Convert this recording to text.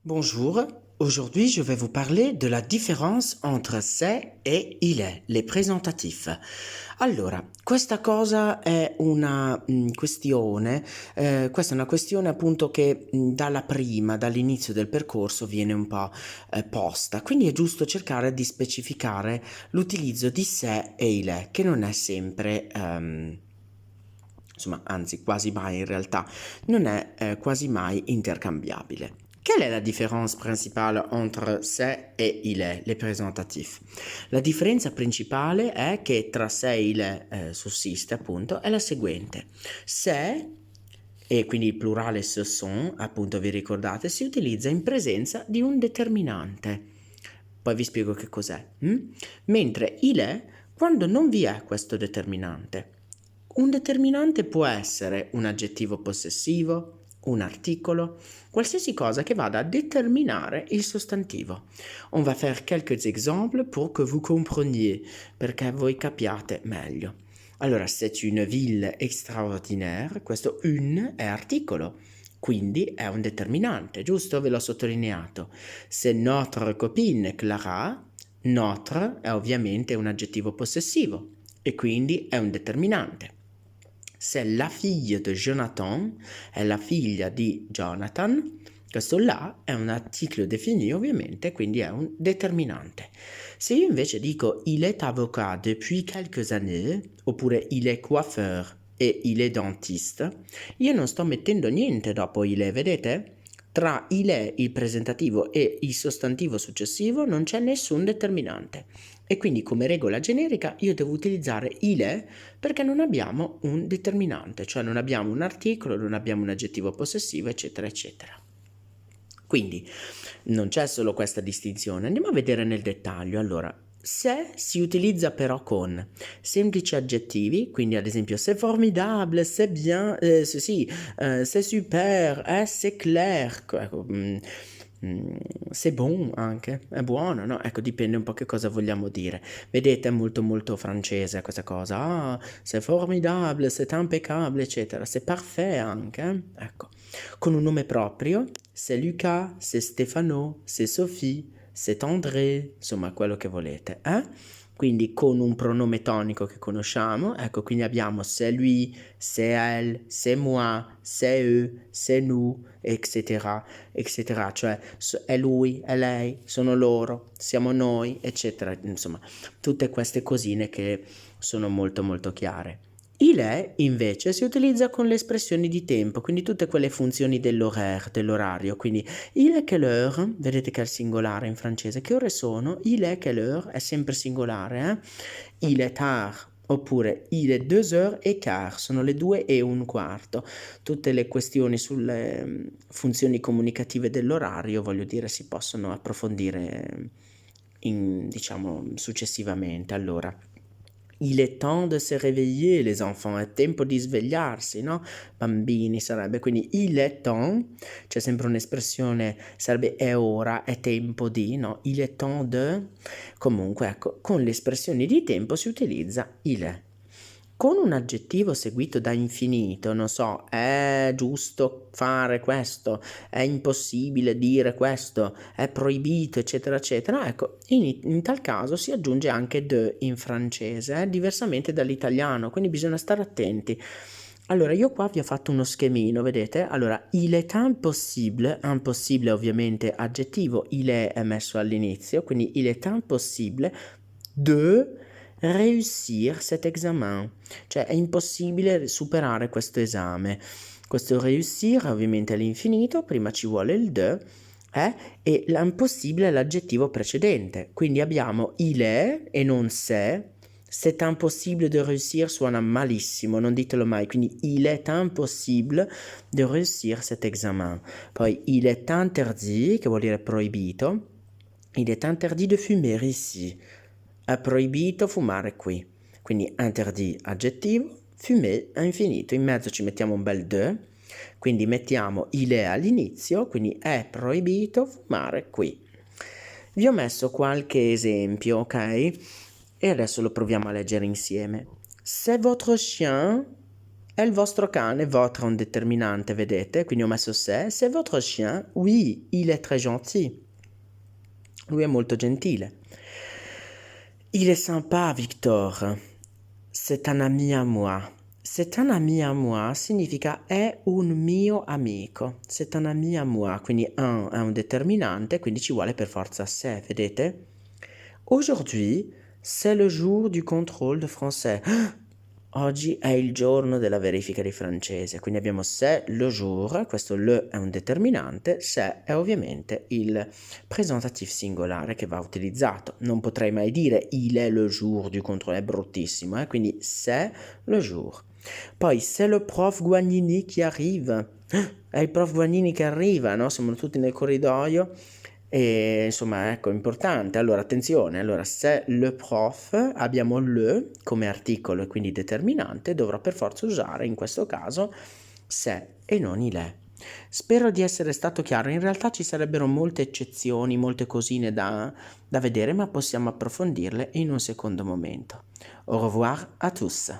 Bonjour, aujourd'hui je vais vous parler de la differenza entre se e il è, les presentatifs. Allora, questa cosa è una questione, questa è una questione appunto che dall'inizio del percorso viene un po' posta, quindi è giusto cercare di specificare l'utilizzo di se e il è, che non è sempre... insomma, anzi quasi mai in realtà, non è quasi mai intercambiabile. Quelle est la différence principale entre se e il è, les présentatifs? La differenza principale è che tra se e il è sussiste appunto è la seguente. Se, e quindi il plurale ce sont, appunto vi ricordate, si utilizza in presenza di un determinante. Poi vi spiego che cos'è. Mentre il è quando non vi è questo determinante. Un determinante può essere un aggettivo possessivo, un articolo, qualsiasi cosa che vada a determinare il sostantivo. On va faire quelques exemples pour que vous compreniez, perché voi capiate meglio. Allora, c'est une ville extraordinaire, questo un è articolo, quindi è un determinante, giusto? Ve l'ho sottolineato. C'est notre copine Clara, notre è ovviamente un aggettivo possessivo e quindi è un determinante. C'est la fille de Jonathan, è la figlia di Jonathan, questo là è un articolo definito ovviamente, quindi è un determinante. Se io invece dico il est avocat depuis quelques années, oppure il est coiffeur e il est dentiste, io non sto mettendo niente dopo il est, vedete? Tra il è, il presentativo e il sostantivo successivo non c'è nessun determinante e quindi come regola generica io devo utilizzare il è perché non abbiamo un determinante, cioè non abbiamo un articolo, non abbiamo un aggettivo possessivo, eccetera, eccetera. Quindi non c'è solo questa distinzione, andiamo a vedere nel dettaglio. Allora, se si utilizza però con semplici aggettivi, quindi ad esempio c'est formidable, c'est bien, c'est super, c'est clair, ecco, c'est bon anche, è buono, no? Ecco, dipende un po' che cosa vogliamo dire. Vedete, è molto molto francese questa cosa, c'est formidable, c'est impeccable, eccetera, c'est parfait anche, ecco. Con un nome proprio, c'est Luca, c'est Stefano, c'est Sophie, c'est André, insomma quello che volete, Quindi con un pronome tonico che conosciamo, ecco, quindi abbiamo c'est lui, c'est elle, c'est moi, c'est eux, c'est nous, eccetera, eccetera, cioè è lui, è lei, sono loro, siamo noi, eccetera, insomma, tutte queste cosine che sono molto molto chiare. Il è invece si utilizza con le espressioni di tempo, quindi tutte quelle funzioni dell'horaire, dell'orario, quindi il est quelle heure, vedete che è il singolare in francese, che ore sono? Il est quelle heure è sempre singolare, Il est tard, oppure il est 2h15, sono le 2:15. Tutte le questioni sulle funzioni comunicative dell'orario, voglio dire, si possono approfondire diciamo, successivamente. Allora, il est temps de se réveiller, les enfants, è tempo di svegliarsi, no? Bambini sarebbe, quindi il est temps, c'è sempre un'espressione, sarebbe è ora, è tempo di, no? Il est temps de, comunque ecco, con le espressioni di tempo si utilizza il è. Con un aggettivo seguito da infinito, non so, è giusto fare questo, è impossibile dire questo, è proibito, eccetera, eccetera, ecco, in tal caso si aggiunge anche de in francese, diversamente dall'italiano, quindi bisogna stare attenti. Allora, io qua vi ho fatto uno schemino, vedete? Allora, il est impossible, impossible ovviamente aggettivo, il è messo all'inizio, quindi il est impossible de réussir cet examen, cioè è impossibile superare questo esame. Questo réussir ovviamente è l'infinito, prima ci vuole il de, e l'impossibile è l'aggettivo precedente, quindi abbiamo il è e non se. C'est impossible de réussir suona malissimo, non ditelo mai, quindi il est impossible de réussir cet examen. Poi il est interdit, che vuol dire proibito, il est interdit de fumer ici, è proibito fumare qui, quindi interdit aggettivo, fumer è infinito, in mezzo ci mettiamo un bel de, quindi mettiamo il è all'inizio, quindi è proibito fumare qui. Vi ho messo qualche esempio, ok? E adesso lo proviamo a leggere insieme. C'est votre chien? È il vostro cane, votre è un determinante, vedete? Quindi ho messo c'est votre chien? Oui, il est très gentil. Lui è molto gentile. Il est sympa, Victor. C'est un ami à moi. C'est un ami à moi significa è un mio amico. C'est un ami à moi, quindi un è un determinante, quindi ci vuole per forza c'est, vedete? Aujourd'hui, c'est le jour du contrôle de français. Oggi è il giorno della verifica di francese, quindi abbiamo c'est le jour, questo le è un determinante, c'est è ovviamente il presentatif singolare che va utilizzato. Non potrei mai dire il est le jour du contrôle, è bruttissimo, quindi c'est le jour. Poi c'est le prof Guagnini qui arrive. È il prof Guagnini che arriva, no? Siamo tutti nel corridoio e insomma, ecco, importante. Allora, attenzione, allora se le prof abbiamo le come articolo e quindi determinante, dovrò per forza usare in questo caso se e non il è. Spero di essere stato chiaro, in realtà ci sarebbero molte eccezioni, molte cosine da vedere, ma possiamo approfondirle in un secondo momento. Au revoir à tous.